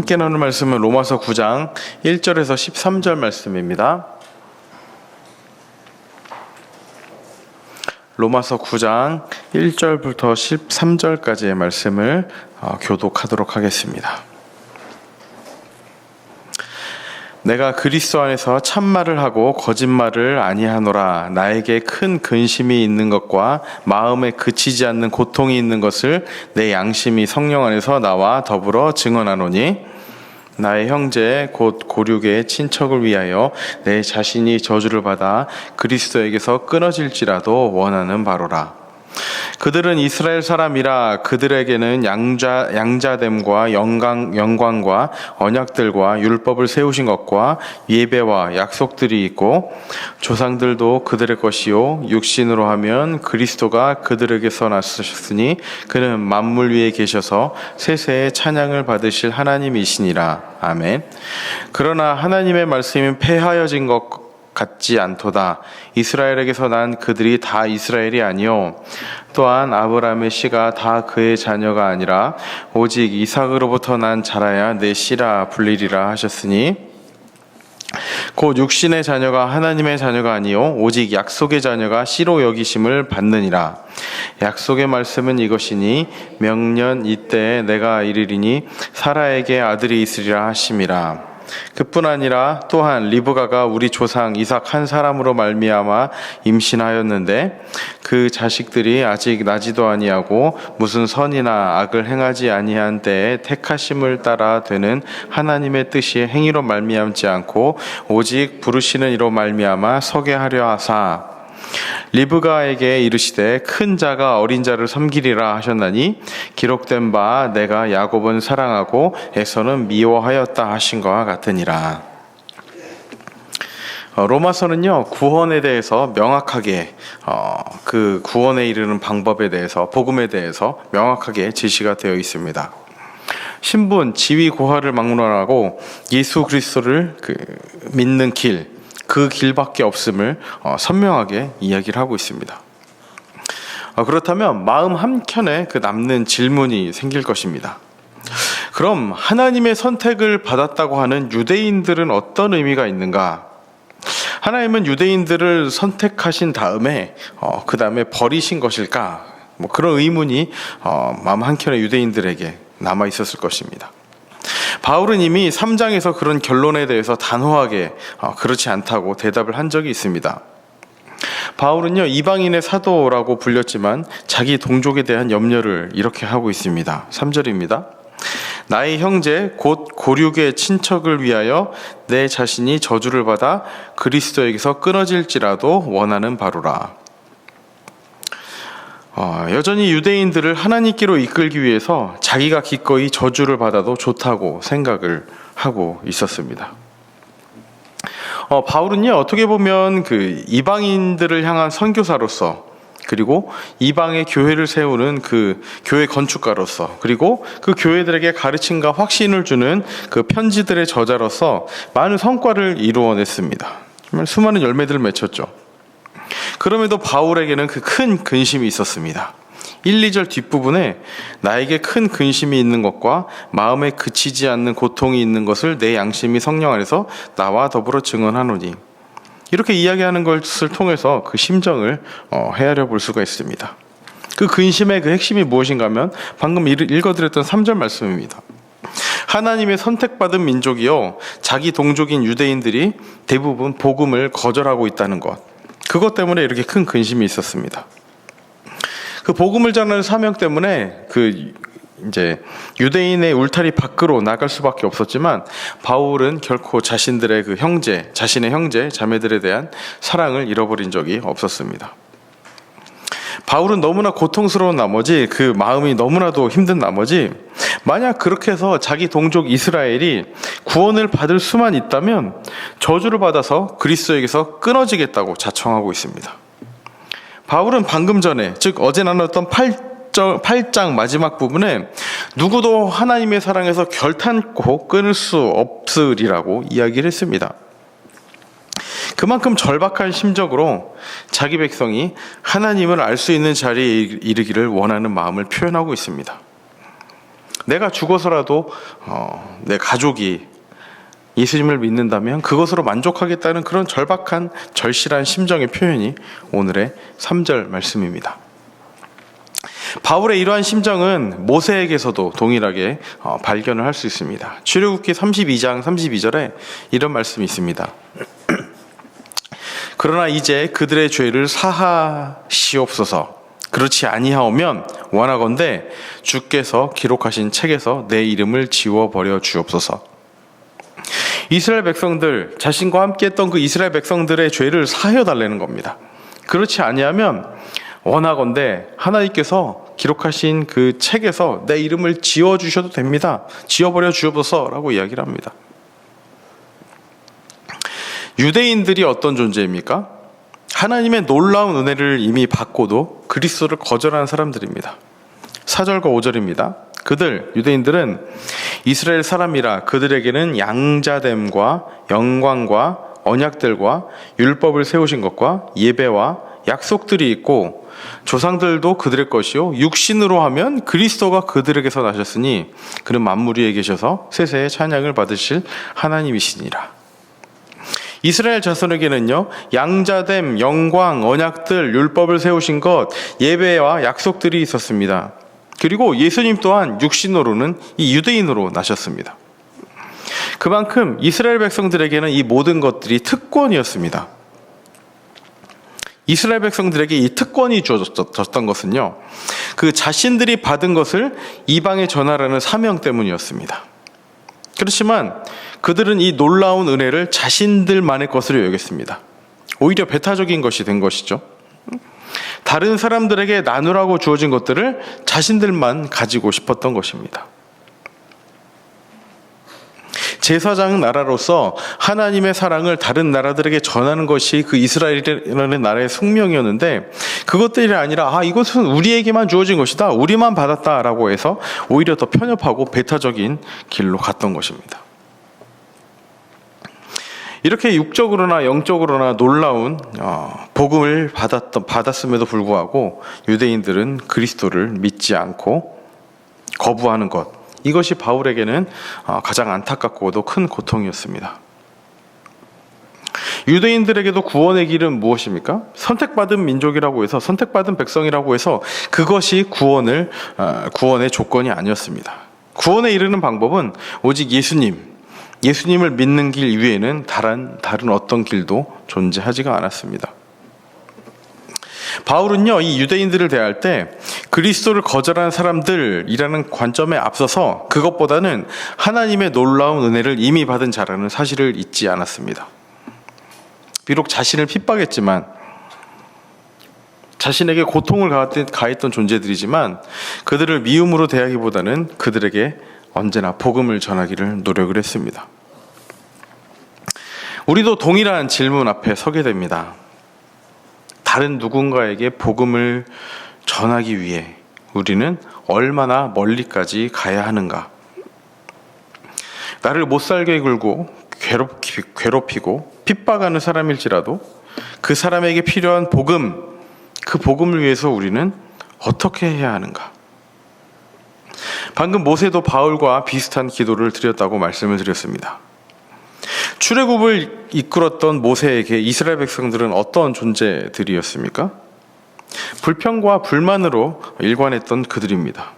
함께 나눌 말씀은 로마서 9장 1절에서 13절 말씀입니다. 로마서 9장 1절부터 13절까지의 말씀을 교독하도록 하겠습니다. 내가 그리스도 안에서 참말을 하고 거짓말을 아니하노라. 나에게 큰 근심이 있는 것과 마음에 그치지 않는 고통이 있는 것을 내 양심이 성령 안에서 나와 더불어 증언하노니, 나의 형제 곧 고륙의 친척을 위하여 내 자신이 저주를 받아 그리스도에게서 끊어질지라도 원하는 바로라. 그들은 이스라엘 사람이라. 그들에게는 양자됨과 영광과 언약들과 율법을 세우신 것과 예배와 약속들이 있고, 조상들도 그들의 것이요 육신으로 하면 그리스도가 그들에게서 나셨으니 그는 만물 위에 계셔서 세세의 찬양을 받으실 하나님이시니라. 아멘. 그러나 하나님의 말씀이 폐하여진 것 같지 않도다. 이스라엘에게서 난 그들이 다 이스라엘이 아니요 또한 아브라함의 씨가 다 그의 자녀가 아니라 오직 이삭으로부터 난 자라야 내 씨라 불리리라 하셨으니, 곧 육신의 자녀가 하나님의 자녀가 아니요 오직 약속의 자녀가 씨로 여기심을 받느니라. 약속의 말씀은 이것이니, 명년 이때에 내가 이르리니 사라에게 아들이 있으리라 하심이라. 그뿐 아니라 또한 리브가가 우리 조상 이삭 한 사람으로 말미암아 임신하였는데, 그 자식들이 아직 나지도 아니하고 무슨 선이나 악을 행하지 아니한 때에 택하심을 따라 되는 하나님의 뜻이 행위로 말미암지 않고 오직 부르시는 이로 말미암아 서게 하려 하사, 리브가에게 이르시되 큰 자가 어린 자를 섬기리라 하셨나니, 기록된 바 내가 야곱은 사랑하고 에서는 미워하였다 하신 것과 같으니라. 로마서는요, 구원에 대해서 명확하게 그 구원에 이르는 방법에 대해서, 복음에 대해서 명확하게 제시가 되어 있습니다. 신분, 지위, 고하를 막론하고 예수 그리스도를 믿는 길, 그 길밖에 없음을 선명하게 이야기를 하고 있습니다. 그렇다면 마음 한켠에 남는 질문이 생길 것입니다. 그럼 하나님의 선택을 받았다고 하는 유대인들은 어떤 의미가 있는가? 하나님은 유대인들을 선택하신 다음에 그 다음에 버리신 것일까? 그런 의문이 마음 한켠에 유대인들에게 남아 있었을 것입니다. 바울은 이미 3장에서 그런 결론에 대해서 단호하게 그렇지 않다고 대답을 한 적이 있습니다. 바울은요, 이방인의 사도라고 불렸지만 자기 동족에 대한 염려를 이렇게 하고 있습니다. 3절입니다. 나의 형제 곧 고륙의 친척을 위하여 내 자신이 저주를 받아 그리스도에게서 끊어질지라도 원하는 바로라. 여전히 유대인들을 하나님께로 이끌기 위해서 자기가 기꺼이 저주를 받아도 좋다고 생각을 하고 있었습니다. 바울은요, 어떻게 보면 이방인들을 향한 선교사로서, 그리고 이방의 교회를 세우는 그 교회 건축가로서, 그리고 그 교회들에게 가르침과 확신을 주는 그 편지들의 저자로서 많은 성과를 이루어냈습니다. 정말 수많은 열매들을 맺혔죠. 그럼에도 바울에게는 그 큰 근심이 있었습니다. 1, 2절 뒷부분에 나에게 큰 근심이 있는 것과 마음에 그치지 않는 고통이 있는 것을 내 양심이 성령 안에서 나와 더불어 증언하노니, 이렇게 이야기하는 것을 통해서 그 심정을 헤아려 볼 수가 있습니다. 그 근심의 그 핵심이 무엇인가 하면 방금 읽어드렸던 3절 말씀입니다. 하나님의 선택받은 민족이요 자기 동족인 유대인들이 대부분 복음을 거절하고 있다는 것, 그것 때문에 이렇게 큰 근심이 있었습니다. 그 복음을 전하는 사명 때문에 이제 유대인의 울타리 밖으로 나갈 수밖에 없었지만, 바울은 결코 자신의 형제, 자매들에 대한 사랑을 잃어버린 적이 없었습니다. 바울은 너무나 고통스러운 나머지, 그 마음이 너무나도 힘든 나머지, 만약 그렇게 해서 자기 동족 이스라엘이 구원을 받을 수만 있다면 저주를 받아서 그리스도에게서 끊어지겠다고 자청하고 있습니다. 바울은 방금 전에, 즉 어제 나눴던 8장 마지막 부분에 누구도 하나님의 사랑에서 결탄코 끊을 수 없으리라고 이야기를 했습니다. 그만큼 절박한 심적으로 자기 백성이 하나님을 알 수 있는 자리에 이르기를 원하는 마음을 표현하고 있습니다. 내가 죽어서라도 내 가족이 예수님을 믿는다면 그것으로 만족하겠다는 그런 절박한 절실한 심정의 표현이 오늘의 3절 말씀입니다. 바울의 이러한 심정은 모세에게서도 동일하게 발견을 할 수 있습니다. 출애굽기 32장 32절에 이런 말씀이 있습니다. 그러나 이제 그들의 죄를 사하시옵소서. 그렇지 아니하오면 원하건대 주께서 기록하신 책에서 내 이름을 지워버려 주옵소서. 이스라엘 백성들, 자신과 함께 했던 그 이스라엘 백성들의 죄를 사하여 달라는 겁니다. 그렇지 아니하면 원하건대 하나님께서 기록하신 그 책에서 내 이름을 지워주셔도 됩니다. 지워버려 주옵소서라고 이야기를 합니다. 유대인들이 어떤 존재입니까? 하나님의 놀라운 은혜를 이미 받고도 그리스도를 거절하는 사람들입니다. 4절과 5절입니다. 그들, 유대인들은 이스라엘 사람이라 그들에게는 양자됨과 영광과 언약들과 율법을 세우신 것과 예배와 약속들이 있고 조상들도 그들의 것이요 육신으로 하면 그리스도가 그들에게서 나셨으니 그는 만물 위에 계셔서 세세의 찬양을 받으실 하나님이시니라. 이스라엘 자손에게는요 양자됨, 영광, 언약들, 율법을 세우신 것, 예배와 약속들이 있었습니다. 그리고 예수님 또한 육신으로는 이 유대인으로 나셨습니다. 그만큼 이스라엘 백성들에게는 이 모든 것들이 특권이었습니다. 이스라엘 백성들에게 이 특권이 주어졌던 것은요 그 자신들이 받은 것을 이방에 전하라는 사명 때문이었습니다. 그렇지만 그들은 이 놀라운 은혜를 자신들만의 것으로 여겼습니다. 오히려 배타적인 것이 된 것이죠. 다른 사람들에게 나누라고 주어진 것들을 자신들만 가지고 싶었던 것입니다. 제사장 나라로서 하나님의 사랑을 다른 나라들에게 전하는 것이 그 이스라엘이라는 나라의 숙명이었는데 그것들이 아니라 이것은 우리에게만 주어진 것이다, 우리만 받았다라고 해서 오히려 더 편협하고 배타적인 길로 갔던 것입니다. 이렇게 육적으로나 영적으로나 놀라운 복음을 받았음에도 불구하고 유대인들은 그리스도를 믿지 않고 거부하는 것, 이것이 바울에게는 가장 안타깝고도 큰 고통이었습니다. 유대인들에게도 구원의 길은 무엇입니까? 선택받은 민족이라고 해서, 선택받은 백성이라고 해서 그것이 구원의 조건이 아니었습니다. 구원에 이르는 방법은 오직 예수님을 믿는 길 이외에는 다른 어떤 길도 존재하지가 않았습니다. 바울은요, 이 유대인들을 대할 때 그리스도를 거절한 사람들이라는 관점에 앞서서 그것보다는 하나님의 놀라운 은혜를 이미 받은 자라는 사실을 잊지 않았습니다. 비록 자신을 핍박했지만, 자신에게 고통을 가했던 존재들이지만 그들을 미움으로 대하기보다는 그들에게 언제나 복음을 전하기를 노력을 했습니다. 우리도 동일한 질문 앞에 서게 됩니다. 다른 누군가에게 복음을 전하기 위해 우리는 얼마나 멀리까지 가야 하는가? 나를 못살게 굴고 괴롭히고 핍박하는 사람일지라도 그 사람에게 필요한 복음, 그 복음을 위해서 우리는 어떻게 해야 하는가? 방금 모세도 바울과 비슷한 기도를 드렸다고 말씀을 드렸습니다. 출애굽을 이끌었던 모세에게 이스라엘 백성들은 어떤 존재들이었습니까? 불평과 불만으로 일관했던 그들입니다.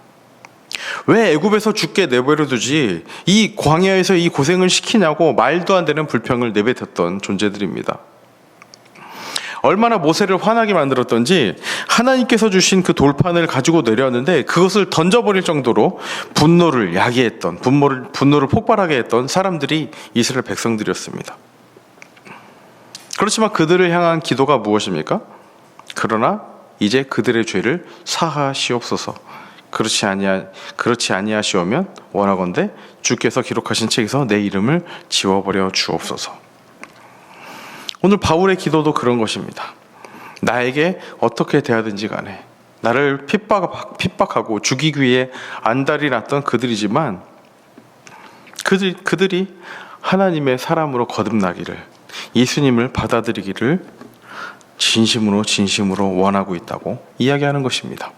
왜 애굽에서 죽게 내버려 두지 이 광야에서 이 고생을 시키냐고 말도 안 되는 불평을 내뱉었던 존재들입니다. 얼마나 모세를 화나게 만들었던지 하나님께서 주신 그 돌판을 가지고 내려왔는데 그것을 던져버릴 정도로 분노를 야기했던, 분노를 폭발하게 했던 사람들이 이스라엘 백성들이었습니다. 그렇지만 그들을 향한 기도가 무엇입니까? 그러나 이제 그들의 죄를 사하시옵소서. 그렇지 아니하시오면 원하건대 주께서 기록하신 책에서 내 이름을 지워버려 주옵소서. 오늘 바울의 기도도 그런 것입니다. 나에게 어떻게 대하든지 간에 나를 핍박하고 죽이기 위해 안달이 났던 그들이지만 그들이 하나님의 사람으로 거듭나기를, 예수님을 받아들이기를 진심으로 원하고 있다고 이야기하는 것입니다.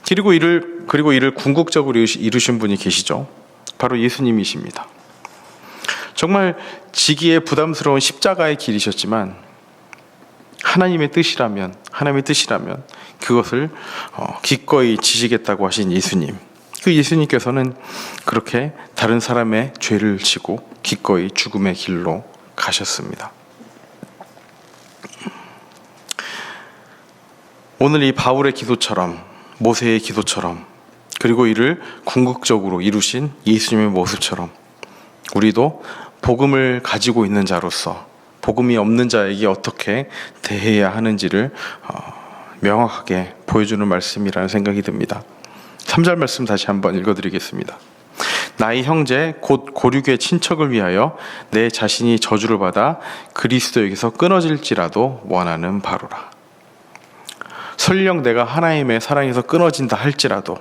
그리고 이를 그리고 이를 궁극적으로 이루신 분이 계시죠. 바로 예수님이십니다. 정말 지기에 부담스러운 십자가의 길이셨지만 하나님의 뜻이라면 그것을 기꺼이 지시겠다고 하신 예수님. 그 예수님께서는 그렇게 다른 사람의 죄를 지고 기꺼이 죽음의 길로 가셨습니다. 오늘 이 바울의 기도처럼, 모세의 기도처럼, 그리고 이를 궁극적으로 이루신 예수님의 모습처럼 우리도 복음을 가지고 있는 자로서 복음이 없는 자에게 어떻게 대해야 하는지를 명확하게 보여주는 말씀이라는 생각이 듭니다. 3절 말씀 다시 한번 읽어드리겠습니다. 나의 형제 곧 고륙의 친척을 위하여 내 자신이 저주를 받아 그리스도에게서 끊어질지라도 원하는 바로라. 설령 내가 하나님의 사랑에서 끊어진다 할지라도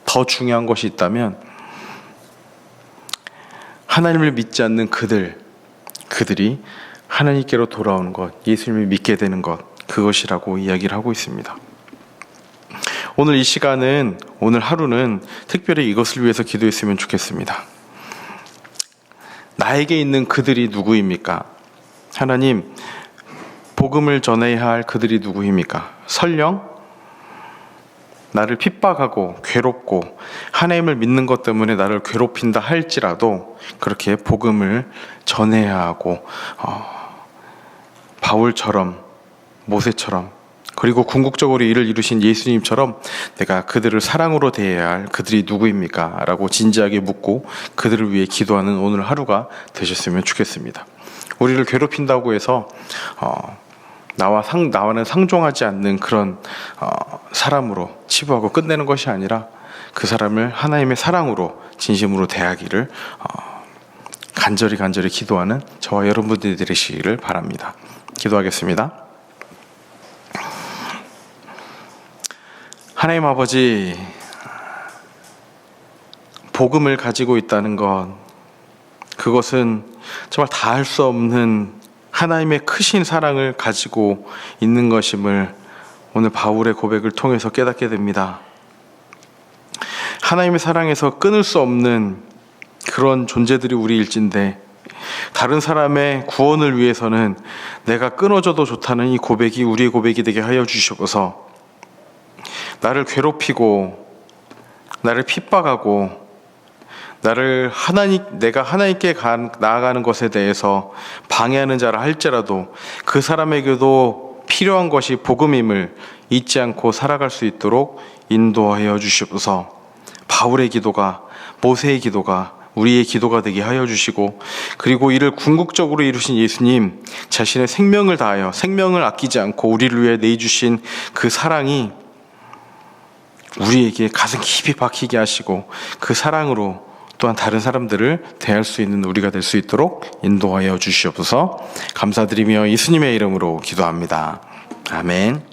더 중요한 것이 있다면 하나님을 믿지 않는 그들이 하나님께로 돌아오는 것, 예수님을 믿게 되는 것, 그것이라고 이야기를 하고 있습니다. 오늘 이 시간은, 오늘 하루는 특별히 이것을 위해서 기도했으면 좋겠습니다. 나에게 있는 그들이 누구입니까? 하나님, 복음을 전해야 할 그들이 누구입니까? 설령 나를 핍박하고 괴롭고 하나님을 믿는 것 때문에 나를 괴롭힌다 할지라도 그렇게 복음을 전해야 하고 바울처럼, 모세처럼, 그리고 궁극적으로 이를 이루신 예수님처럼 내가 그들을 사랑으로 대해야 할 그들이 누구입니까? 라고 진지하게 묻고 그들을 위해 기도하는 오늘 하루가 되셨으면 좋겠습니다. 우리를 괴롭힌다고 해서 나와는 상종하지 않는 그런 사람으로 치부하고 끝내는 것이 아니라 그 사람을 하나님의 사랑으로 진심으로 대하기를 간절히 기도하는 저와 여러분들이 되시기를 바랍니다. 기도하겠습니다. 하나님 아버지, 복음을 가지고 있다는 것, 그것은 정말 다 할 수 없는 하나님의 크신 사랑을 가지고 있는 것임을 오늘 바울의 고백을 통해서 깨닫게 됩니다. 하나님의 사랑에서 끊을 수 없는 그런 존재들이 우리일진데 다른 사람의 구원을 위해서는 내가 끊어져도 좋다는 이 고백이 우리의 고백이 되게 하여 주시옵소서. 나를 괴롭히고 나를 핍박하고 내가 하나님께 나아가는 것에 대해서 방해하는 자라 할지라도 그 사람에게도 필요한 것이 복음임을 잊지 않고 살아갈 수 있도록 인도하여 주시옵소서. 바울의 기도가, 모세의 기도가 우리의 기도가 되게 하여 주시고, 그리고 이를 궁극적으로 이루신 예수님 자신의 생명을 다하여 생명을 아끼지 않고 우리를 위해 내주신 그 사랑이 우리에게 가슴 깊이 박히게 하시고 그 사랑으로 또한 다른 사람들을 대할 수 있는 우리가 될 수 있도록 인도하여 주시옵소서. 감사드리며 예수님의 이름으로 기도합니다. 아멘.